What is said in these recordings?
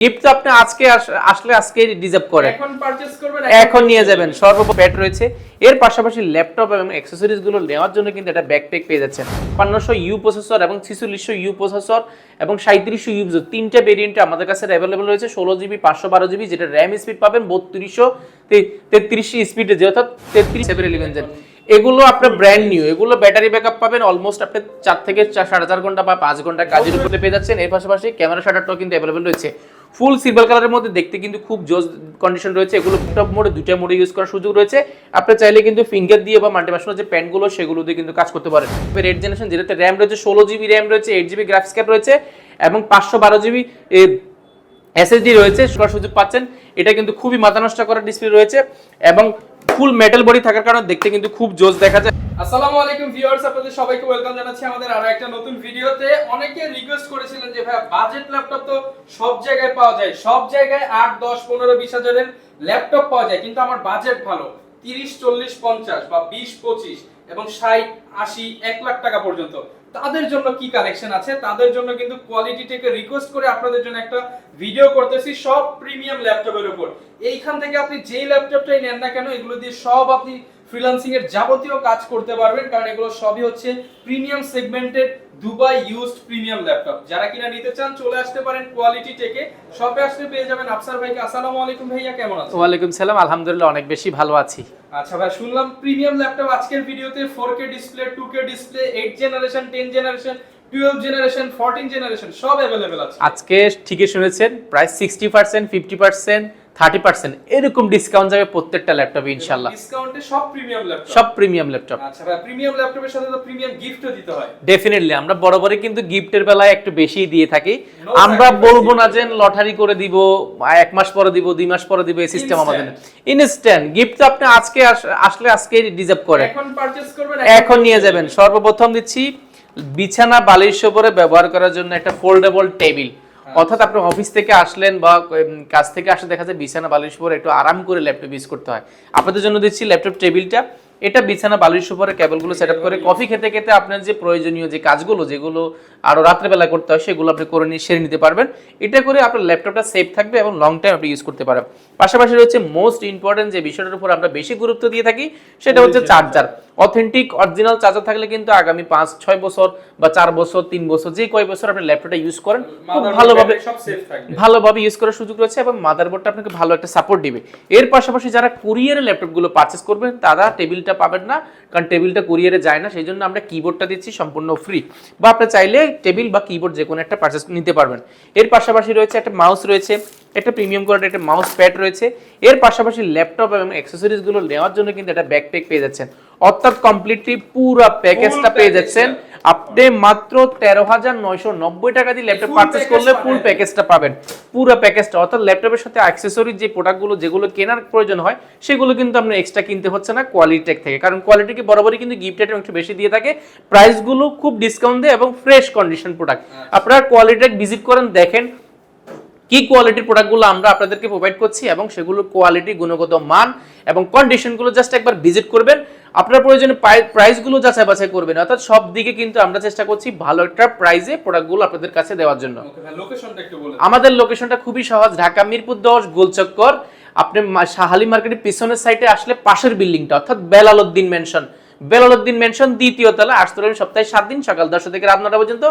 Gift তো আপনি আজকে আসলে আজকে রিজার্ভ করেন, এখন পারচেজ করবেন, এখন নিয়ে যাবেন। সর্বোপরি ব্যাট রয়েছে, এর পাশাপাশি ল্যাপটপ এবং অ্যাক্সেসরিজ গুলো নেওয়ার জন্য কিন্তু একটা ব্যাকপ্যাক পেয়ে যাচ্ছেন। 5600 ইউ প্রসেসর এবং 4600 ইউ প্রসেসর এবং 3700 ইউ, তিনটা ভেরিয়েন্টে আমাদের কাছে অ্যাভেলেবল রয়েছে। 16 জিবি 512 জিবি, যেটা র্যাম স্পিড পাবেন 3200 33 স্পিডে, যেটা 33 জেন। এগুলো আপনার ব্র্যান্ড নিউ, এগুলো ব্যাটারি ব্যাকআপ পাবেন অলমোস্ট আপনি 4 থেকে 4.5 ঘন্টা বা 5 ঘন্টা কাজের উপরে পেয়ে যাচ্ছেন। এর পাশাপাশি ক্যামেরা শাটারটাও কিন্তু অ্যাভেলেবল রয়েছে। ফুল সিলভার কালারের মধ্যে দেখতে কিন্তু খুব জোস কন্ডিশন রয়েছে। এগুলো টপ মোডে, দুইটা মোডে ইউজ করার সুযোগ রয়েছে। আপনি চাইলে কিন্তু ফিঙ্গার দিয়ে বা মাল্টিভার্সনাল যে প্যানগুলো সেগুলো দিয়ে কিন্তু কাজ করতে পারেন। রেড জেনারেশন, যেটাতে র্যাম রয়েছে 16 জিবি র্যাম রয়েছে, 8 জিবি গ্রাফিক্স কার্ড রয়েছে এবং 512 জিবি এসএসডি রয়েছে, সুযোগ পাচ্ছেন। এটা কিন্তু খুবই মাথা নষ্ট করার ডিসপ্লে রয়েছে এবং ফুল মেটাল বডি থাকার কারণে দেখতে কিন্তু খুব জোস দেখা যায়। আসসালামু আলাইকুম ভিউয়ার্স, আপনাদের সবাইকে ওয়েলকাম জানাচ্ছি আমাদের আরো একটা নতুন ভিডিওতে। অনেকে রিকোয়েস্ট করেছিলেন যে ভাই বাজেট ল্যাপটপ তো সব জায়গায় পাওয়া যায়, সব জায়গায় 8, 10, 15, 20 হাজারের ল্যাপটপ পাওয়া যায়, কিন্তু আমার বাজেট ভালো 30, 40, 50 বা 20, 25 এবং 60, 80, 1 লাখ টাকা পর্যন্ত। তাদের জন্য কি কালেকশন আছে, তাদের জন্য কিন্তু কোয়ালিটি থেকে রিকোয়েস্ট করে আপনাদের জন্য একটা ভিডিও করতেছি সব প্রিমিয়াম ল্যাপটপের উপর। এইখান থেকে আপনি যেই ল্যাপটপটাই নেন না কেন, এগুলো দিয়ে সব আপনি ফ্রিল্যান্সিং এর যাবতীয় কাজ করতে পারবেন, কারণ এগুলো সবই হচ্ছে premium segmented Dubai used premium laptop. যারা কিনা নিতে চান চলে আসতে পারেন কোয়ালিটি টেকে, শপে আসলে পেয়ে যাবেন আফসার ভাইকে। আসসালামু আলাইকুম ভাইয়া, কেমন আছেন? ওয়ালাইকুম সালাম, আলহামদুলিল্লাহ অনেক বেশি ভালো আছি। আচ্ছা ভাই, শুনলাম প্রিমিয়াম ল্যাপটপ আজকের ভিডিওতে 4K display, 2K display, 8 generation, 10 generation, 12 generation, 14 generation সব अवेलेबल আছে। আজকে ঠিকই শুনেছেন, প্রায় 60%, 50%, 30% এরকম ডিসকাউন্ট যাবে প্রত্যেকটা ল্যাপটপে ইনশাআল্লাহ। ডিসকাউন্টে সব প্রিমিয়াম ল্যাপটপ, সব প্রিমিয়াম ল্যাপটপ। আচ্ছা ভাই, প্রিমিয়াম ল্যাপটপের সাথে তো প্রিমিয়াম গিফটও দিতে হয়। ডেফিনেটলি আমরা বরাবরই কিন্তু গিফটের বেলায় একটু বেশি দিয়ে থাকি। No আমরা sacrifice বলবো না gift। যে লটারি করে দিব, 1 মাস পরে দিব, 2 মাস পরে দিব, এই সিস্টেম আমাদের না। ইনস্ট্যান্ট গিফট তো আপনি আজকে আসলে আজকে রিজার্ভ করেন, এখন পারচেজ করবেন, এখন নিয়ে যাবেন। সর্বপ্রথম দিচ্ছি বিছানা বালিশ উপরে ব্যবহার করার জন্য একটা ফোল্ডেবল টেবিল। অর্থাৎ আপনি অফিস থেকে আসলেন বা কাজ থেকে আসলে দেখা যায় বিছানা বালিশ উপরে একটু আরাম করে ল্যাপটপ ইউজ করতে হয়। আপনাদের জন্য দিচ্ছি ল্যাপটপ টেবিলটা। এটা বিছানা বালিশ উপরে কেবলগুলো সেটআপ করে কফি খেতে খেতে আপনার যে প্রয়োজনীয় যে কাজগুলো যেগুলো আরো রাত্রেবেলা করতে হয় সেগুলো আপনি করে নিয়ে সেরে নিতে পারবেন। এটা করে আপনার ল্যাপটপটা সেফ থাকবে এবং লং টাইম আপনি ইউজ করতে পারবেন। পাশাপাশি রয়েছে মোস্ট ইম্পর্টেন্ট যে বিষয়টার উপর আমরা বেশি গুরুত্ব দিয়ে থাকি, সেটা হচ্ছে চার্জার। অথেন্টিক অরিজিনাল চার্জার থাকলে কিন্তু আগামী 5-6 বছর বা 4 বছর 3 বছর যে কয় বছর আপনি ল্যাপটপটা ইউজ করেন খুব ভালোভাবে সব সেফ থাকবে, ভালোভাবে ইউজ করার সুযোগ রয়েছে এবং মাদারবোর্ডটা আপনাকে ভালো একটা সাপোর্ট দিবে। এর পাশাপাশি যারা কুরিয়ারে ল্যাপটপগুলো পারচেজ করবেন তারা টেবিলটা পাবেন না, কারণ টেবিলটা কুরিয়ারে যায় না। সেই জন্য আমরা কিবোর্ডটা দিচ্ছি সম্পূর্ণ ফ্রি, বা আপনি চাইলে টেবিল বা কিবোর্ড যে কোনো একটা পারচেজ নিতে পারবেন। এর পাশাপাশি রয়েছে একটা মাউস রয়েছে, একটা প্রিমিয়াম কোয়ালিটির একটা মাউস প্যাড রয়েছে। এর পাশাপাশি ল্যাপটপ এবং অ্যাক্সেসরিজগুলো নেওয়ার জন্য কিন্তু একটা ব্যাকপ্যাক পেয়ে যাচ্ছেন। অর্থাৎ কমপ্লিটলি পুরো প্যাকেজটা পেয়ে যাচ্ছেন আপনি মাত্র 13,990 টাকা দিয়ে ল্যাপটপ পারচেজ করলে ফুল প্যাকেজটা পাবেন। পুরো প্যাকেজটা অর্থাৎ ল্যাপটপের সাথে অ্যাক্সেসরিজ যে প্রোডাক্টগুলো যেগুলো কেনার প্রয়োজন হয় সেগুলো কিন্তু আপনার এক্সট্রা কিনতে হচ্ছে না কোয়ালিটি টেক থেকে, কারণ কোয়ালিটিকে বরাবরই কিন্তু গিফট আইটেম একটু বেশি দিয়ে থাকে। প্রাইসগুলো খুব ডিসকাউন্ট দেয় এবং ফ্রেশ কন্ডিশন প্রোডাক্ট। আপনারা কোয়ালিটি টেক ভিজিট করেন, দেখেন কি কোয়ালিটির প্রোডাক্টগুলো আমরা আপনাদেরকে প্রোভাইড করছি এবং সেগুলোর কোয়ালিটি, গুণগত মান এবং কন্ডিশনগুলো জাস্ট একবার ভিজিট করবেন। আপনার প্রয়োজনে প্রাইসগুলো যাচাই বাছাই করবেন। অর্থাৎ সব দিকে কিন্তু আমরা চেষ্টা করছি ভালো একটা প্রাইসে প্রোডাক্টগুলো আপনাদের কাছে দেওয়ার জন্য। লোকেশনটা একটু বলুন। আমাদের লোকেশনটা খুবই সহজ, ঢাকা মিরপুর 10 গোলচক্কর। আপনি শাহালি মার্কেটের পিছনের সাইডে আসলে পাশের বিল্ডিংটা অর্থাৎ বেলালউদ্দিন মেনশন, বেলালউদ্দিন মেনশন দ্বিতীয় তলা। আসতে পারবেন সপ্তাহে 7 দিন সকাল 10টা থেকে রাত 9টা পর্যন্ত।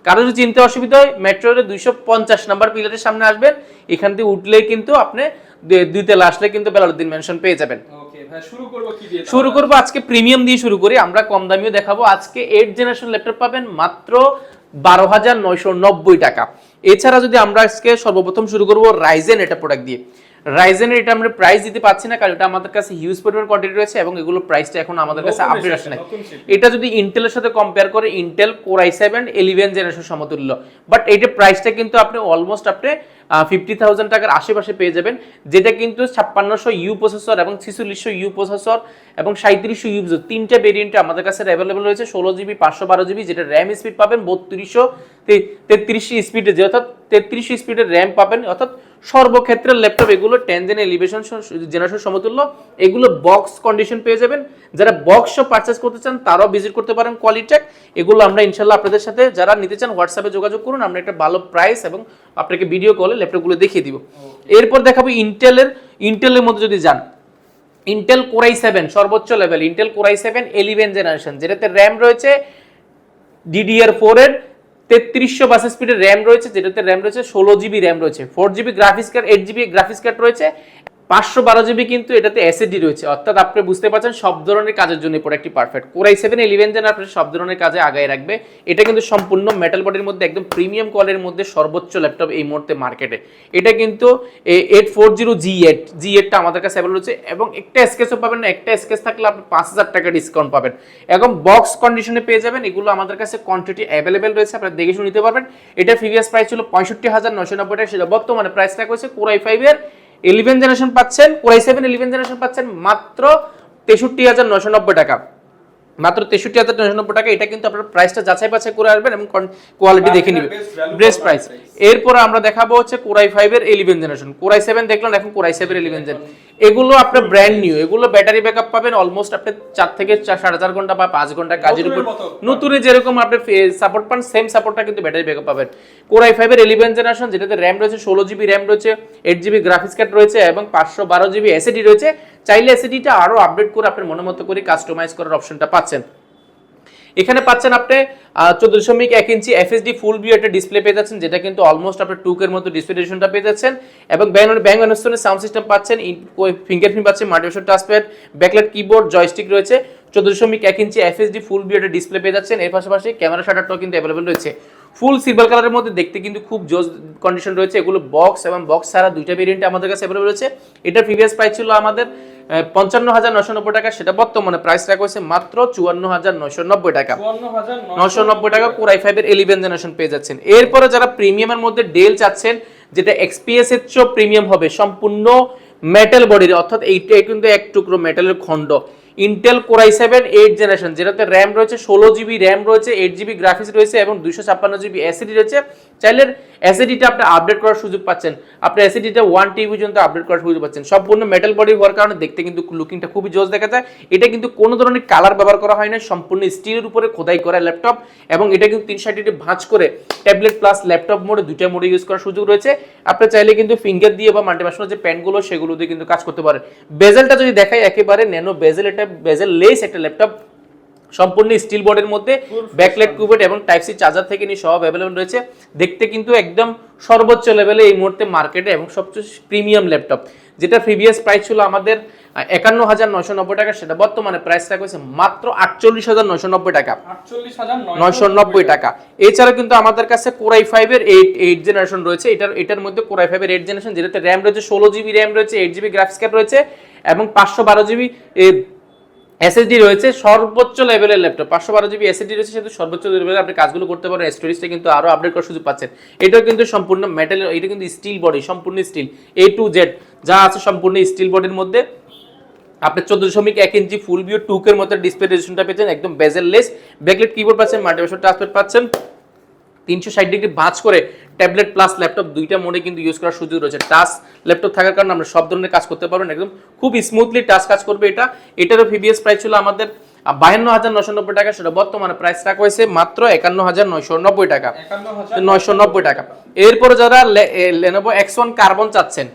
কারো যদি চিনতে অসুবিধা হয় মেট্রো রেলের 250 নাম্বার পিলারের সামনে আসবেন, এখান থেকে উঠলেই কিন্তু আপনি 2 তলা আসলে কিন্তু বেলালউদ্দিন মেনশন পেয়ে যাবেন। ওকে ভাই, শুরু করব কি দিয়ে? শুরু করব আজকে প্রিমিয়াম দিয়ে শুরু করি। আমরা কম দামিও দেখাবো। আজকে 8 জেনারেশন ল্যাপটপ পাবেন মাত্র 12,990 টাকা। এছাড়া যদি আমরা আজকে সর্বপ্রথম শুরু করব রাইজেন এটা প্রোডাক্ট দিয়ে। রাইজেনের এটা আমরা প্রাইস দিতে পাচ্ছি না, কারণ এটা আমাদের কাছে হিউজ পরিমাণ কোয়ান্টিটি রয়েছে এবং এগুলো প্রাইসটা এখন আমাদের কাছে আপডেট আসে না। এটা যদি ইন্টেলের সাথে কম্পেয়ার করে ইন্টেল কোর i7 11 জেনারেশন সমতুল্য, বাট এইটা প্রাইসটা কিন্তু আপনি অলমোস্ট আপনি 50,000 টাকার আশেপাশে পেয়ে যাবেন, যেটা কিন্তু 5600 ইউ প্রসেসর এবং 4600 ইউ প্রসেসর এবং 3700 ইউ, তিনটা ভেরিয়েন্টে আমাদের কাছে অ্যাভেলেবল রয়েছে। 16 জিবি 512 জিবি, যেটা র্যাম স্পিড পাবেন 3200 33 স্পিডে, অর্থাৎ 33 স্পিডের র্যাম পাবেন, অর্থাৎ সর্বক্ষেত্রে ল্যাপটপ এগুলো 10 জেন এলিভেশন জেনারেশন সমতুল্য, এগুলো বক্স কন্ডিশন পেয়ে যাবেন। যারা বক্স পারচেজ করতে চান তারাও ভিজিট করতে পারেন কোয়ালিটেক। এগুলো আমরা ইনশাল্লাহ আপনাদের সাথে, যারা নিতে চান হোয়াটসঅ্যাপে যোগাযোগ করুন, আমরা একটা ভালো প্রাইস এবং আপনাকে ভিডিও কলে ল্যাপটপগুলো দেখিয়ে দিব। এরপর দেখাবো ইন্টেলের মধ্যে যদি যান, ইন্টেল কোর i7 সর্বোচ্চ level, Intel core i7 11 generation, যেটাতে র্যাম রয়েছে DDR4 এর 3300 বাস স্পিডের র্যাম রয়েছে, যেটাতে র্যাম রয়েছে 16 জিবি র্যাম রয়েছে, 4 GB graphics card, 8 GB graphics card রয়েছে, 512 জিবি কিন্তু এটাতে এসএসডি রয়েছে। অর্থাৎ আপনি বুঝতে পারছেন সব ধরনের কাজের জন্য প্রোডাক্টটি পারফেক্ট। কোর i7 11 জেন আপনার সব ধরনের কাজে আগায় রাখবে। এটা কিন্তু সম্পূর্ণ মেটাল বডির মধ্যে একদম প্রিমিয়াম কোয়ালিটির মধ্যে সর্বোচ্চ ল্যাপটপ এই মুহূর্তে মার্কেটে। এটা কিন্তু 840G8টা আমাদের কাছে অ্যাভেলেবল রয়েছে এবং একটা স্কেচও পাবেন না, একটা স্কেচ থাকলে আপনি 5000 টাকা ডিসকাউন্ট পাবেন এবং বক্স কন্ডিশনে পেয়ে যাবেন। এগুলো আমাদের কাছে কোয়ান্টিটি অ্যাভেলেবল রয়েছে, আপনারা দেখে শুনে নিতে পারবেন। এটা প্রিভিয়াস প্রাইস ছিল 65990 টাকা, সেটা বর্তমানে প্রাইস রাখা হয়েছে কোর i5 এর 11 জেনারেশন পাচ্ছেন, কোর i7 11 জেনারেশন পাচ্ছেন মাত্র 63990 টাকা, মাত্র 63990 টাকা। এটা কিন্তু আপনারা প্রাইসটা যাচাই বাছাই করে আসবেন এবং কোয়ালিটি দেখে নেবেন, বেস্ট প্রাইস। এরপর আমরা দেখাবো হচ্ছে কোর i5 এর 11 জেনারেশন, কোর i7 দেখলেন, এখন কোর i7 এর 11 জেন। এগুলো আপনার ব্র্যান্ড নিউ, এগুলো ব্যাটারি ব্যাকআপ পাবেন অলমোস্ট আপনি 4 থেকে 4.5 ঘন্টা বা 5 ঘন্টা কাজের উপর, নতুনে যেরকম আপনি সাপোর্ট পান সেম সাপোর্টটা কিন্তু ব্যাটারি ব্যাকআপ পাবেন। কোর i5 এর 11 জেনারেশন, যেটাতে র্যাম রয়েছে 16 জিবি র্যাম রয়েছে, 8 জিবি গ্রাফিক্স কার্ড রয়েছে এবং 512 জিবি এসএসডি রয়েছে। চাইলে এসএসডিটা আরো আপডেট করে আপনার মনের মতো করে কাস্টমাইজ করার অপশনটা পাচ্ছেন। এখানে পাচ্ছেন আপনি 14.1 ইঞ্চি এফএসডি ফুল ভিউ একটা ডিসপ্লে পেয়ে যাচ্ছেন, যেটা কিন্তু অলমোস্ট আপনার 2K এর মতো ডিসপ্লে রেজোলিউশনটা পেয়ে যাচ্ছেন এবং ব্যাং অ্যান্ড সাউন্ড সিস্টেম পাচ্ছেন, ফিঙ্গারপ্রিন্ট পাচ্ছেন, multiversal touchpad, backlight keyboard, joystick রয়েছে, 14.1 ইঞ্চি এফএসডি ফুল ভিউ একটা ডিসপ্লে পেয়ে যাচ্ছেন। এর পাশাপাশি ক্যামেরা শাটারটাও কিন্তু অ্যাভেলেবল রয়েছে, ফুল সিলভার কালারের মধ্যে, দেখতে কিন্তু খুব জোস কন্ডিশন রয়েছে। এগুলো বক্স এবং বক্স ছাড়া দুইটা ভেরিয়েন্টে আমাদের কাছে অ্যাভেলেবল রয়েছে। এটা প্রিভিয়াস প্রাইস ছিল আমাদের 55,990 টাকা, সেটা বর্তমানে প্রাইস রাখা হয়েছে মাত্র 54,990 টাকা, 990 টাকা কোর i5 এর 11 জেনারেশন পেয়ে যাচ্ছেন। এরপরে যারা প্রিমিয়ামের মধ্যে ডেল চাচ্ছেন, যেটা XPS এর চেয়ে প্রিমিয়াম হবে, সম্পূর্ণ মেটাল বডির, অর্থাৎ এইটা কিন্তু এক টুকরো মেটালের খণ্ড, ইন্টেল কোর i7 8 জেনারেশন, যেটাতে র্যাম রয়েছে 16 জিবি র্যাম রয়েছে, 8 জিবি গ্রাফিক্স রয়েছে এবং 256 জিবি এসএসডি রয়েছে। চাইলে এসএসডিটা আপনি আপডেট করার সুযোগ পাচ্ছেন, আপনি এসএসডিটা 1 টিবি পর্যন্ত আপডেট করার সুযোগ পাচ্ছেন। সম্পূর্ণ মেটাল বডি হওয়ার কারণে দেখতে কিন্তু লুকিংটা খুবই জোস দেখা যায়। এটা কিন্তু কোনো ধরনের কালার ব্যবহার করা হয় না, সম্পূর্ণ স্টিলের উপরে খোদাই করা ল্যাপটপ এবং এটা কিন্তু 360 ডিগ্রি ভাঁজ করে ট্যাবলেট প্লাস ল্যাপটপ মোডে দুইটা মোডে ইউজ করার সুযোগ রয়েছে। আপনি চাইলে কিন্তু ফিঙ্গার দিয়ে বা মাল্টিভার্সাল যে প্যানগুলো সেগুলো দিয়ে কিন্তু কাজ করতে পারেন। বেজেলটা যদি দেখাই, একেবারে ন্যানো বেজেল, এটা বেজেল লেস একটা ল্যাপটপ, সম্পূর্ণ স্টিল বডির মধ্যে, ব্যাকলাইট কিবোর্ড এবং টাইপ সি চার্জার থেকে নিয়ে সব অ্যাভেলেবল রয়েছে। দেখতে কিন্তু একদম সর্বোচ্চ লেভেলে এই মুহূর্তে মার্কেটে এবং সবচেয়ে প্রিমিয়াম ল্যাপটপ, যেটা প্রিভিয়াস প্রাইস ছিল আমাদের 51,990 টাকা, সেটা বর্তমানে প্রাইস রাখা হয়েছে মাত্র 48,990 টাকা, 990 টাকা। এছাড়া কিন্তু আমাদের কাছে কোর i5 এর 8 জেনারেশন রয়েছে, এটার মধ্যে কোর i5 এর 8 জেনারেশন, যেটাতে র্যাম রয়েছে 16 জিবি র্যাম রয়েছে, 8 জিবি গ্রাফিক্স কার্ড রয়েছে এবং 512 জিবি এসএসডি রয়েছে। সর্বোচ্চ লেভেলের ল্যাপটপ, 512 জিবি এসএসডি রয়েছে, সেটা সর্বোচ্চ লেভেলে আপনি কাজগুলো করতে পারেন। স্টোরেজটা কিন্তু আরো আপডেট করার সুযোগ পাচ্ছেন। এটাও কিন্তু সম্পূর্ণ মেটাল, এটা কিন্তু স্টিল বডি, সম্পূর্ণ স্টিল, A to Z যা আছে সম্পূর্ণ স্টিল বডির মধ্যে। আপনি 14.1 ইঞ্চি ফুল ভিউ 2K এর মতো ডিসপ্লে রেজোলিউশনটা পেয়েছেন, একদম বেজেল লেস, ব্যাকলাইট কিবোর্ড পাচ্ছেন, মাল্টিভার্সাল টাচপ্যাড পাচ্ছেন, 360 ডিগ্রি ভাঁজ করে ট্যাবলেট প্লাস ল্যাপটপ দুইটা মোডে কিন্তু ইউজ করার সুযোগ রয়েছে। টাচ ল্যাপটপ থাকার কারণে আমরা সব ধরনের কাজ করতে পারবেন, একদম খুব স্মুথলি টাচ কাজ করবে এটা। এটারও প্রিভিয়াস প্রাইস ছিল আমাদের 52,990 টাকা, সেটা বর্তমানে প্রাইস রাখা হয়েছে মাত্র 51,990 টাকা, 990 টাকা। এরপরে যারা Lenovo X1 কার্বন চাচ্ছেন,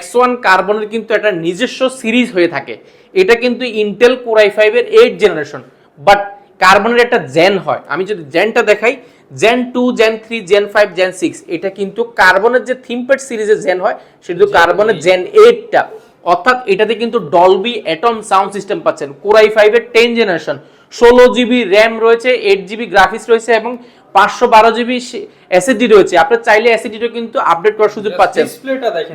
X1 কার্বনের কিন্তু একটা নিজস্ব সিরিজ হয়ে থাকে, এটা কিন্তু ইন্টেল কোর i5 এর 8 জেনারেশন, বাট কার্বনের একটা জেন হয়। আমি যদি জেনটা দেখাই, জেন 2, জেন 3, জেন 5, জেন 6, এটা কিন্তু কার্বনের যে থিমপ্যাড সিরিজের জেন হয়, সেটা কার্বনের জেন 8টা, অর্থাৎ এটাতে কিন্তু ডলবি অ্যাটম সাউন্ড সিস্টেম পাচ্ছেন। কোর i5 এর 10 জেনারেশন, 16 জিবি র্যাম রয়েছে, 8 জিবি গ্রাফিক্স রয়েছে এবং 512 জিবি এসএসডি রয়েছে। আপনি চাইলে এসএসডিটা কিন্তু আপডেট করার সুযোগ পাচ্ছেন।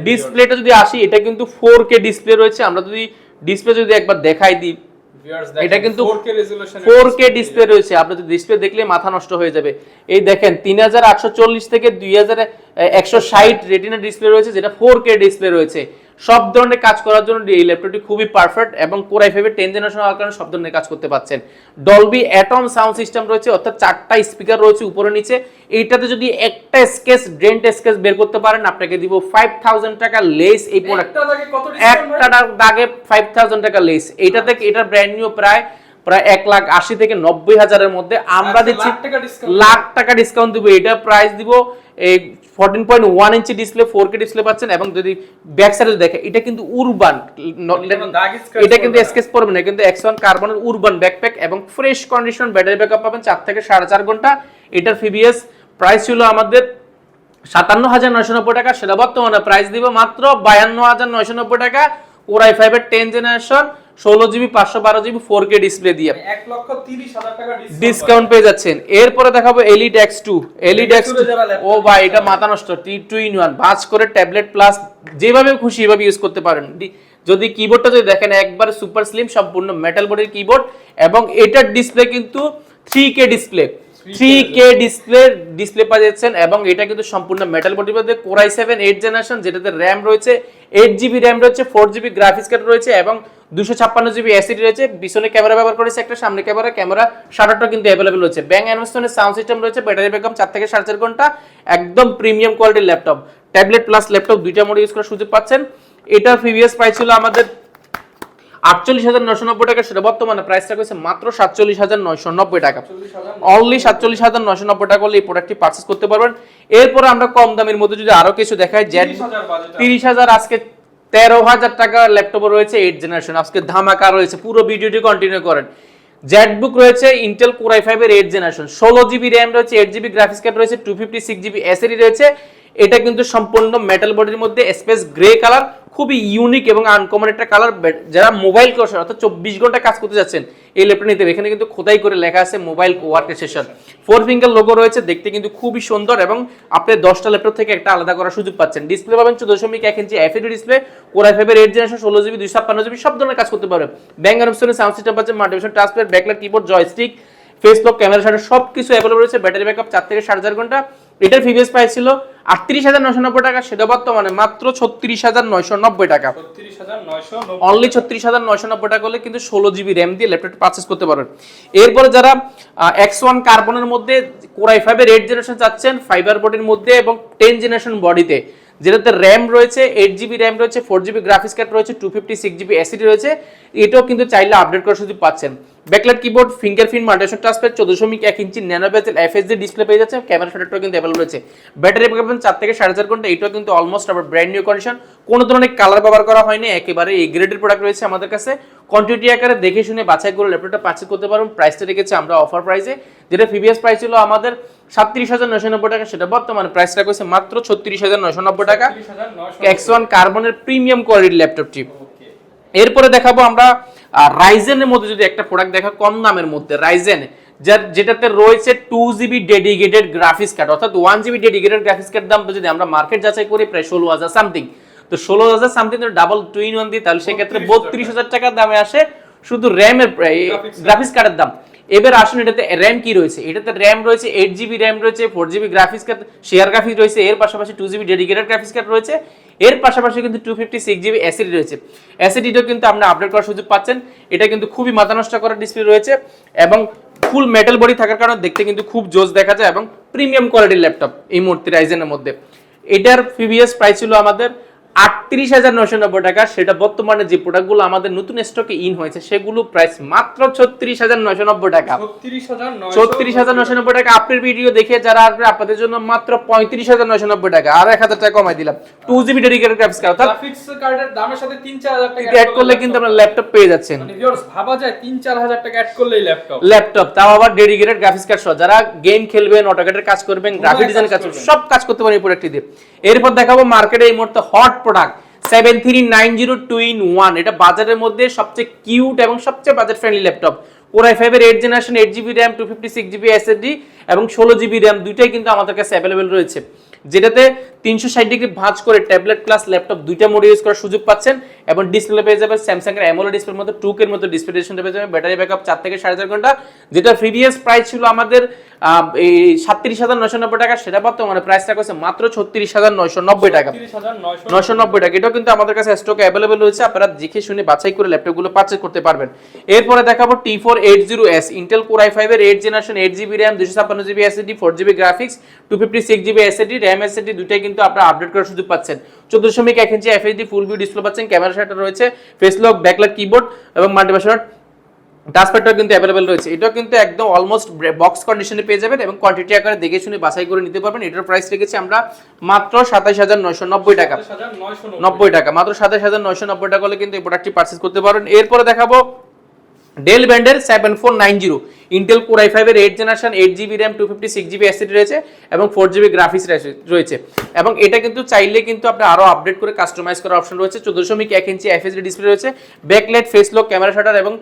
ডিসপ্লেটা যদি আসি, এটা কিন্তু 4K ডিসপ্লে রয়েছে। আমরা যদি ডিসপ্লে যদি একবার দেখাই দিই, এটা কিন্তু 4K ডিসপ্লে রয়েছে। আপনি যদি ডিসপ্লে দেখলে মাথা নষ্ট হয়ে যাবে। এই দেখেন 3840 থেকে 160 রেটিনা ডিসপ্লে রয়েছে, যেটা 4K ডিসপ্লে রয়েছে। সব ধরনের কাজ করার জন্য এই ল্যাপটপটি খুবই পারফেক্ট এবং Core i5 এর 10 জেনারেশন হওয়ার কারণে সব ধরনের কাজ করতে পারছেন। ডলবি অ্যাটম সাউন্ড সিস্টেম রয়েছে, অর্থাৎ 4টা স্পিকার রয়েছে উপরে নিচে। এইটাতে যদি একটা স্কেচ ডেন্ট স্কেচ বের করতে পারেন আপনাকে দিব 5000 টাকা লেস। এই প্রোডাক্ট একটা দাগে 5000 টাকা লেস। এইটাতে এটার ব্র্যান্ড নিউ প্রায় 1,80,000 থেকে 90,000 মধ্যে আমরা দিচ্ছি লাখ টাকা ডিসকাউন্ট দিব। এটা প্রাইস দিব এই 14.1 ইঞ্চি ডিসপ্লে 4K ডিসপ্লে পাচ্ছেন। এবং যদি ব্যাক সাইডে দেখে এটা কিন্তু উরবান, এটা কিন্তু স্কেচ পড়বে না, কিন্তু X1 কার্বনের উরবান ব্যাকপ্যাক এবং ফ্রেশ কন্ডিশন ব্যাটারি ব্যাকআপ পাবেন 4 থেকে 4.5 ঘন্টা। এটার ফিবিএস প্রাইস ছিল আমাদের 57,990 টাকা, সেটা বর্তমানে প্রাইস দিব মাত্র 52,990 টাকা। Core i5 এর 10 generation 16GB 512GB 4K display দিয়ে 1,30,000 টাকা ডিসকাউন্ট পেয়ে যাচ্ছেন। এরপরে দেখাবো Elite X2। Elite X2 ও ভাই এটা মাথা নষ্ট, T2 in 1 ভাঁজ করে ট্যাবলেট প্লাস যেভাবে খুশি এভাবে ইউজ করতে পারেন। যদি কিবোর্ডটা যদি দেখেন একবার সুপার স্লিম সম্পূর্ণ মেটাল বডির কিবোর্ড এবং এটার ডিসপ্লে কিন্তু 3K ডিসপ্লে 3K ডিসপ্লে পাচ্ছেন এবং এটা কিন্তু সম্পূর্ণ মেটাল বডির মধ্যে Core i7 8 জেনারেশন, যেটাতে র‍্যাম রয়েছে 8GB র‍্যাম রয়েছে, 4GB গ্রাফিক্স কার্ড রয়েছে এবং 256GB এসএসডি রয়েছে। পিছনে ক্যামেরা ব্যবহার করেছে একটা, সামনে ক্যামেরা শাটারটা কিন্তু अवेलेबल রয়েছে। ব্যাং অ্যানিমেশনের সাউন্ড সিস্টেম রয়েছে, ব্যাটারি ব্যাকআপ 4 থেকে 4.5 ঘন্টা। একদম প্রিমিয়াম কোয়ালিটির ল্যাপটপ, ট্যাবলেট প্লাস ল্যাপটপ দুইটা মোড ইউজ করার সুযোগ পাচ্ছেন। এটার প্রিভিয়াস প্রাইস ছিল আমাদের 48,990 টাকা, সেটা বর্তমানে প্রাইসটা করেছে মাত্র 47,990 টাকা। অনলি 47,990 টাকা হলে এই প্রোডাক্টটি পারচেজ করতে পারবেন। এরপর আমরা কম দামের মধ্যে যদি আরো কিছু দেখাই, 30,000 আজকে 13,000 টাকা ল্যাপটপ রয়েছে 8 জেনারেশন, আজকে ধামাকা রয়েছে। পুরো ভিডিওটি কন্টিনিউ করেন। জেটবুক রয়েছে ইন্টেল Core i5 এর 8 জেনারেশন, 16GB র‍্যাম রয়েছে, 8GB গ্রাফিক্স কার্ড রয়েছে, 256GB এসএসডি রয়েছে। এটা কিন্তু সম্পূর্ণ মেটাল বডির মধ্যে স্পেস গ্রে কালার, খুবই ইউনিক এবং আনকমন একটা কালার। যারা মোবাইল কোর্স অর্থাৎ 24 ঘন্টা কাজ করতে যাচ্ছেন এই ল্যাপটপ নিতে, এখানে কিন্তু খোদাই করে লেখা আছে mobile work station, 4 finger logo রয়েছে, দেখতে কিন্তু খুবই সুন্দর এবং আপনি 10টা ল্যাপটপ থেকে একটা আলাদা করার সুযোগ পাচ্ছেন। ডিসপ্লে পাবেন 14.1 ইঞ্চি এফএডি ডিসপ্লে, Core i5 এর 8 জেনারেশন, 16GB 256GB সব ধরনের কাজ করতে পারবেন। ব্যাং অ্যানিমেশনের সাউন্ড সিস্টেম পাচ্ছেন, মাল্টিমিশন touchpad, backlight keyboard, joystick, face lock, camera shutter সবকিছু अवेलेबल রয়েছে। ব্যাটারি ব্যাকআপ 4 থেকে 4.5 ঘন্টা। এটার প্রিভিয়াস প্রাইস ছিল 38,990 টাকা, সেটা বর্তমানে মাত্র 36,990 টাকা। অনলি 36,990 টাকা হলে কিন্তু 16GB র‍্যাম দিয়ে ল্যাপটপ পারচেজ করতে পারবেন। এরপরে যারা X1 কার্বনের মধ্যে Core i5 এর 8 জেনারেশন চাচ্ছেন, ফাইবার বডির মধ্যে এবং 10 জেনারেশন বডিতে, যেটাতে র‍্যাম রয়েছে 8GB র‍্যাম রয়েছে, 4GB গ্রাফিক্স কার্ড রয়েছে, 256GB এসএসডি রয়েছে, এটাও কিন্তু চাইলে আপডেট করার সুযোগ পাচ্ছেন। ব্যাকলাইট কিবোর্ড, ফিঙ্গারপ্রিন্ট, মাল্টিমিশন টাচপ্যাড, 14.1 ইঞ্চি ন্যানো বেজেল এফএসডি ডিসপ্লে পেয়ে যাচ্ছে, ক্যামেরা শাটারটাও কিন্তু अवेलेबल রয়েছে। ব্যাটারি ব্যাকআপ 4 থেকে 4.5 ঘন্টা, এটাও কিন্তু অলমোস্ট আবার ব্র্যান্ড নিউ কন্ডিশন, কোনো ধরনের কালার ব্যবহার করা হয়নি, একেবারে এই গ্রেডের প্রোডাক্ট রয়েছে আমাদের কাছে। কোয়ান্টিটি আকারে দেখে শুনে বাছাই করে ল্যাপটপটা পারচেজ করতে পারবেন। প্রাইসটা রেখেছি আমরা অফার প্রাইসে, যেটা প্রিভিয়াস প্রাইস ছিল আমাদের 37,990 টাকা, সেটা বর্তমানে প্রাইসটা করেছে মাত্র 36,990 টাকা। X1 কার্বনের প্রিমিয়াম কোয়ালিটির ল্যাপটপটি। এরপরে দেখাবো আমরা রাইজেনের মধ্যে যদি একটা প্রোডাক্ট দেখা কম দামের মধ্যে, রাইজেন যেটাতে রয়েছে 2GB ডেডিকেটেড গ্রাফিক্স কার্ড, অর্থাৎ 1GB ডেডিকেটেড গ্রাফিক্স কার্ড দাম যদি আমরা মার্কেট যাচাই করি প্রায় 16,000 সামথিং। তো 16,000 সামথিং ডাবল 2 in 1 দিই, তাহলে সেক্ষেত্রে 32,000 টাকার দামে আসে শুধু র্যামের গ্রাফিক্স কার্ডের দাম। এবার আসুন এটাতে র্যাম কি রয়েছে। এটাতে র্যাম রয়েছে 8GB র্যাম রয়েছে, 4GB graphics card share graphics রয়েছে, এর পাশাপাশি 2GB ডেডিকেটেড গ্রাফিক্স কার্ড রয়েছে, এর পাশাপাশি কিন্তু 256GB এসএসডি রয়েছে। এসএসডিটাও কিন্তু আপনি আপডেট করার সুযোগ পাচ্ছেন। এটা কিন্তু খুবই মাথা নষ্ট করার ডিসপ্লে রয়েছে এবং ফুল মেটাল বডি থাকার কারণে দেখতে কিন্তু খুব জোস দেখা যায় এবং প্রিমিয়াম কোয়ালিটির ল্যাপটপ এই মুহূর্তে রাইজেনের মধ্যে। এটার প্রিভিয়াস প্রাইস ছিল আমাদের 38,990 টাকা, সেটা বর্তমানে যে প্রোডাক্টগুলো আমাদের নতুন স্টকে ইন হয়েছে সেগুলো প্রাইস মাত্র 36,990 টাকা। 36,990 টাকা। আপনার ভিডিও দেখে যারা আসবে আপনাদের জন্য মাত্র 35,990 টাকা, আর 1,000 টাকা কমাই দিলাম। 2GB dedicated graphics card, graphics কার্ডের দামের সাথে 3-4,000 টাকা অ্যাড করলে কিন্তু আপনারা ল্যাপটপ পেয়ে যাচ্ছেন। মানে ভিউয়ার্স ভাবা যায় 3-4,000 টাকা অ্যাড করলেই ল্যাপটপ, তাও আবার ডেডিকেটেড গ্রাফিক্স কার্ড সহ। যারা গেম খেলবেন, অটোক্যাডের কাজ করবেন, গ্রাফিক ডিজাইনের কাজ করবেন, সব কাজ করতে পারেন এই প্রোডাক্টটি দিয়ে। এরপর দেখাবো মার্কেটে এই মুহূর্তে হট প্রোডাক্ট 7390 2 in 1। এটা বাজারের মধ্যে সবচেয়ে কিউট এবং সবচেয়ে budget friendly laptop. Core i5 এর 8 generation, 8GB RAM, 256GB SSD এবং 16GB RAM দুইটাই কিন্তু আমাদের কাছে अवेलेबल রয়েছে, যেটাতে 360 ডিগ্রি ভাঁজ করে ট্যাবলেট প্লাস ল্যাপটপ দুইটা মোড ইউজ করার সুযোগ পাচ্ছেন এবং ডিসপ্লে পেয়ে যাবে স্যামসাং এর অ্যামোলেড ডিসপ্লের মধ্যে 2K এর মতো ডিসপ্লে রেশনটা পেয়ে যাবে, ব্যাটারি ব্যাকআপ 4 থেকে 4.5 ঘন্টা, যেটা প্রিভিয়াস প্রাইস ছিল আমাদের এই 37,990 টাকা, সেটা বর্তমানে প্রাইস রাখা হয়েছে মাত্র 36,990 টাকা। 990 টাকা, এটাও কিন্তু আমাদের কাছে স্টকে অ্যাভেলেবল রয়েছে, আপনারা দেখে শুনে বাছাই করে ল্যাপটপগুলো পারচেজ করতে পারবেন। এরপরে দেখাবো T480S ইন্টেল কোর i5 এর 8 generation 8GB RAM 256GB SSD 4GB graphics 256GB SSD RAM SSD দুটাই কিন্তু আপনারা আপডেট করার সুযোগ পাচ্ছেন। 14.1 ইঞ্চি FHD ফুল ভিউ ডিসপ্লে পাচ্ছেন, ক্যামেরা শাটার রয়েছে, ফেস লক, ব্যাকলাইট কিবোর্ড এবং মাল্টিভার্সন টাচপ্যাডটাও কিন্তু অ্যাভেলেবেল রয়েছে। এটাও কিন্তু একদম অলমোস্ট বক্স কন্ডিশনে পেয়ে যাবেন এবং কোয়ান্টিটি আকারে দেখে শুনে বাছাই করে নিতে পারবেন। এটার প্রাইস রেখেছি আমরা মাত্র 27,990 টাকা, 90 টাকা, মাত্র 27,990 টাকা হলে কিন্তু এই প্রোডাক্টটি পারচেজ করতে পারবেন। এরপরে দেখাবো ডেল ব্র্যান্ডের 7490 ইন্টেল কোর i5 এর 8 generation 8GB RAM 256GB SSD রয়েছে এবং 4GB গ্রাফিক্স রয়েছে, এবং এটা কিন্তু চাইলে কিন্তু আপনি আরো আপডেট করে কাস্টমাইজ করার অপশন রয়েছে। 14.1 ইঞ্চি FHD ডিসপ্লে রয়েছে, backlight, face lock, camera shutter এবং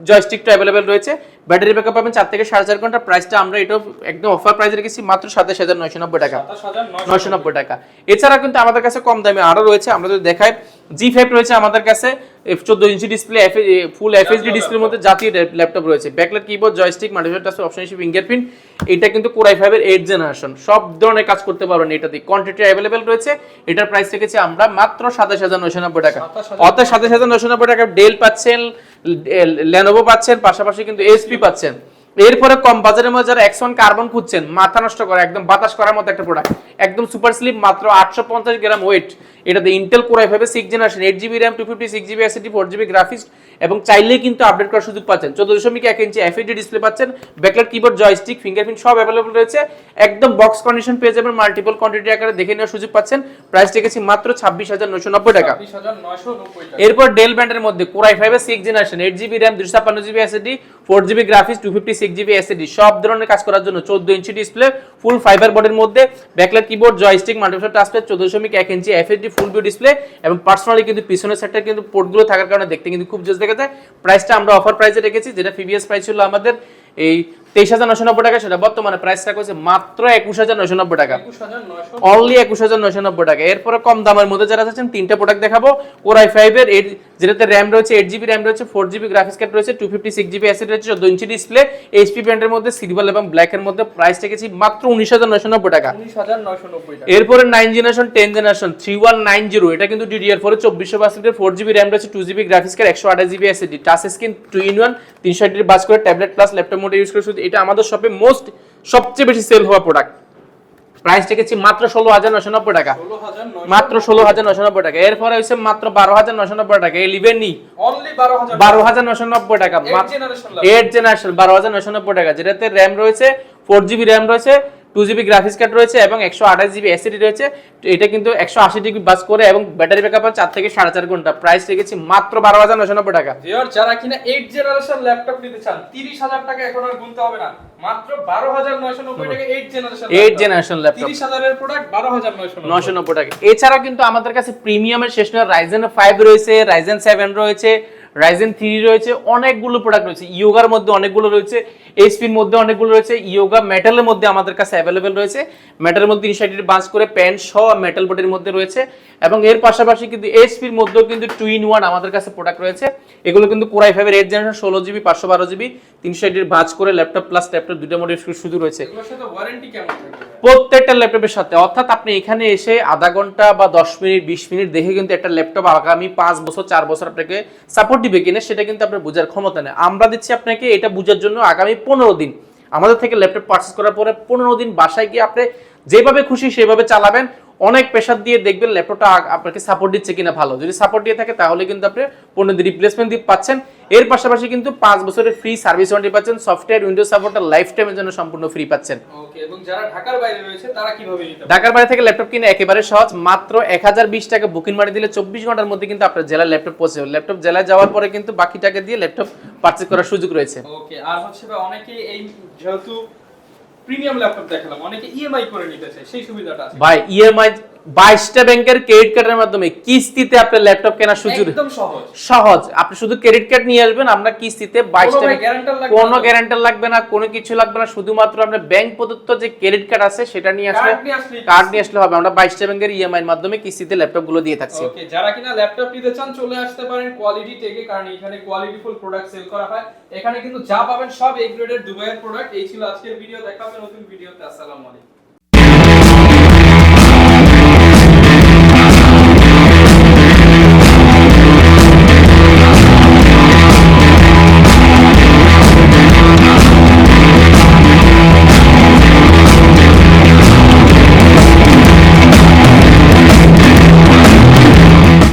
জয়স্টিকটা अवेलेबल রয়েছে, ব্যাটারি ব্যাকআপ পাবেন 4 থেকে 4.5 ঘন্টা। প্রাইসটা আমরা এটাও একদম অফার প্রাইসে রেখেছি মাত্র 27,990 টাকা, 990 টাকা। এছাড়া কিন্তু আমাদের কাছে কম দামে আরো রয়েছে, আমরা যদি দেখাই G5 রয়েছে আমাদের কাছে 14 ইঞ্চি ডিসপ্লে ফুল FHD ডিসপ্লের মধ্যে জাতীয় ল্যাপটপ রয়েছে, backlight keyboard, joystick, multi version touch option হিসেবে ফিঙ্গারপ্রিন্ট। এটা কিন্তু কোর i5 এর 8 জেনারেশন, সব ধরনের কাজ করতে পারবেন এটাতে, কোয়ান্টিটি अवेलेबल রয়েছে। এটার প্রাইস রেখেছি আমরা মাত্র 27,990 টাকা, অর্থাৎ 27,990 টাকা ডেল পাচ্ছেন, লেনোভো পাচ্ছেন, পাশাপাশি কিন্তু HP পাচ্ছেন। এরপরে কম বাজারের মধ্যে যারা X1 কার্বন খুঁজছেন, মাথা নষ্ট করে একদম বাতাস করার মতো একটা প্রোডাক্ট, একদম সুপার স্লিম, মাত্র 850 গ্রাম ওয়েট। এটাতে ইন্টেল কোর i5 এর 6 generation 8GB RAM 256GB SSD 4GB graphics এবং চাইলেই কিন্তু আপডেট করার সুযোগ পাচ্ছেন। 14.1 ইঞ্চি FHD ডিসপ্লে পাচ্ছেন, ব্যাকলাইট কিবোর্ড, জয়স্টিক, ফিঙ্গারপ্রিন্ট সব अवेलेबल রয়েছে, একদম বক্স কন্ডিশন পেয়ে যাবেন, মাল্টিপল কোয়ান্টিটি আকারে দেখে নেওয়ার সুযোগ পাচ্ছেন। প্রাইস রেখেছি মাত্র 26,990 টাকা। এরপর ডেল ব্র্যান্ডের মধ্যে কোর i5 এর 6 generation 8GB RAM 256GB SSD 4GB graphics 256GB SSD সব ধরনের কাজ করার জন্য 14 ইঞ্চি ডিসপ্লে ফুল ফাইবার বডির মধ্যে, ব্যাকলাইট কিবোর্ড, জয়স্টিক, মাল্টিভার্সন টাচপ্যাড, 14.1 ইঞ্চি FHD ফুল ভিউ ডিসপ্লে এবং পার্সোনালি কিন্তু পিছনের সাইডটা কিন্তু পোর্টগুলো থাকার কারণে দেখতে কিন্তু খুব জোস দেখা যায়। প্রাইসটা আমরা অফার প্রাইসে রেখেছি, যেটা প্রিভিয়াস প্রাইস ছিল আমাদের এই 23,990 টাকা, সেটা বর্তমানে প্রাইস রাখা হয়েছে মাত্র 21,990 টাকা, অনলি 21,990 টাকা। এরপরে কম দামের মধ্যে যারা আছেন তিনটা প্রোডাক্ট দেখাবো। কোর i5 এর যেটাতে RAM রয়েছে 8GB RAM রয়েছে, 4GB গ্রাফিক্স কার্ড রয়েছে, 256GB SSD রয়েছে, 14 ইঞ্চি ডিসপ্লে, HP ব্র্যান্ডের মধ্যে সিলভার এবং ব্ল্যাক এর মধ্যে প্রাইস রেখেছি মাত্র 19,990 টাকা, 19,990 টাকা। এরপরে 9 জেনারেশন 10 জেনারেশন 3190, এটা কিন্তু DDR4 এর 2400 এর 4GB RAM রয়েছে, 2GB graphics card, 128GB SSD, touch screen 2-in-1 360 বাস করে ট্যাবলেট প্লাস ল্যাপটপ মোডে ইউজ করে। এটা আমাদের শপে সবচেয়ে বেশি সেল হওয়া প্রোডাক্ট। প্রাইস রেখেছি মাত্র 16,990 টাকা, মাত্র 16,990 টাকা। এরপরে হইছে মাত্র 12,990 টাকা, 11 অনলি 12,990 টাকা, 8 জেনারেশন 12,990 টাকা, যেটাতে RAM রয়েছে 4GB RAM রয়েছে, 2GB গ্রাফিক্স কার্ড রয়েছে এবং 128GB SSD রয়েছে। এটা কিন্তু 180 ডিগ্রি বাস করে এবং ব্যাটারি ব্যাকআপ 4 থেকে 4.5 ঘন্টা। প্রাইস রেখেছি মাত্র 12,990 টাকা। ভিউয়ার যারা কিনা 8 জেনারেশন ল্যাপটপ নিতে চান 30,000 টাকা এখন আর গুনতে হবে না, মাত্র 12,990 টাকা 8 জেনারেশন ল্যাপটপ, 30,000 এর প্রোডাক্ট 12,990 টাকা। এছাড়া কিন্তু আমাদের কাছে প্রিমিয়ামের শেষ নয়, Ryzen 5 রয়েছে, Ryzen 7 রয়েছে, Ryzen 3 রয়েছে, অনেকগুলো প্রোডাক্ট রয়েছে, ইয়োগার মধ্যে অনেকগুলো রয়েছে, এইচপির মধ্যে অনেকগুলো রয়েছে, ইয়োগা মেটালের মধ্যে আমাদের কাছে अवेलेबल রয়েছে, মেটালের মধ্যে 360 বাস করে প্যান্ট সহ মেটাল বডির মধ্যে রয়েছে, এবং এর পাশাপাশি কিন্তু এইচপির মধ্যেও কিন্তু 2-in-1 আমাদের কাছে প্রোডাক্ট রয়েছে। এগুলো কিন্তু কোর i5 এর 8 জেনারেশন 16GB 512GB 360 বাস করে ল্যাপটপ প্লাস ল্যাপটপ দুটো মডেল শুধু রয়েছে। এগুলোর সাথে ওয়ারেন্টি কেমন থাকবে প্রত্যেকটা ল্যাপটপের সাথে? অর্থাৎ আপনি এখানে এসে আধা ঘন্টা বা 10 মিনিট 20 মিনিট দেখে কিন্তু একটা ল্যাপটপ আগামী 5 বছর 4 বছর আপনাকে সাপোর্ট দিবে কিনা সেটা কিন্তু আপনার বোঝার ক্ষমতা নেই। আমরা দিচ্ছি আপনাকে এটা বোঝার জন্য আগামী 15 দিন আমাদের থেকে ল্যাপটপ পারচেজ করার পরে 15 দিন বাসায় গিয়ে আপনি যেভাবে খুশি সেভাবে চালাবেন, অনেক প্রেসার দিয়ে দেখবেন ল্যাপটপটা আপনাকে সাপোর্ট দিচ্ছে কিনা ভালো। যদি সাপোর্ট দিয়ে থাকে তাহলে কিন্তু আপনি 15 দিন রিপ্লেসমেন্ট দিয়ে পাচ্ছেন। এর পাশাপাশি কিন্তু 5 বছরের ফ্রি সার্ভিস ওয়ারেন্টি পাচ্ছেন, সফটওয়্যার উইন্ডোজ সাপোর্টটা লাইফ টাইমের জন্য সম্পূর্ণ ফ্রি পাচ্ছেন। ওকে, এবং যারা ঢাকার বাইরে রয়েছে তারা কিভাবে নিতে পারবে? ঢাকার বাইরে থেকে ল্যাপটপ কিনে একেবারে সহজ, মাত্র 1020 টাকা বুকিং মারি দিলে 24 ঘন্টার মধ্যে কিন্তু আপনার জেলার ল্যাপটপ পৌঁছে যাবে। ল্যাপটপ জেলায় যাওয়ার পরে কিন্তু বাকি টাকা দিয়ে ল্যাপটপ পারচেজ করার সুযোগ রয়েছে। ওকে, আর হচ্ছে অনেকে এই যেহেতু প্রিমিয়াম ল্যাপটপ দেখালাম, অনেকে ইএমআই করে নিতে চায়, সেই সুবিধাটা আছে ভাই? ইএমআই 22টা ব্যাংকের ক্রেডিট কার্ডের মাধ্যমে কিস্তিতে আপনার ল্যাপটপ কেনার সুযোগ একদম সহজ। সহজ। আপনি শুধু ক্রেডিট কার্ড নিয়ে আসবেন, আমরা কিস্তিতে 22টা কোনো গ্যারান্টার লাগবে না, কোনো কিছু লাগবে না, শুধুমাত্র আপনার ব্যাংক প্রদত্ত যে ক্রেডিট কার্ড আছে সেটা নিয়ে আসলে কার্ড নিয়ে আসলে হবে। আমরা 22টা ব্যাংকের ইএমআই এর মাধ্যমে কিস্তিতে ল্যাপটপ গুলো দিয়ে থাকছি। ওকে, যারা কিনা ল্যাপটপ নিতে চান চলে আসতে পারেন কোয়ালিটি টেকে, কারণ এখানে কোয়ালিটিফুল প্রোডাক্ট সেল করা হয়। এখানে কিন্তু যা পাবেন সব এ গ্রেডের দুবাইয়ের প্রোডাক্ট। এই ছিল আজকের ভিডিও, দেখা হবে নতুন ভিডিওতে। আসসালামু আলাইকুম।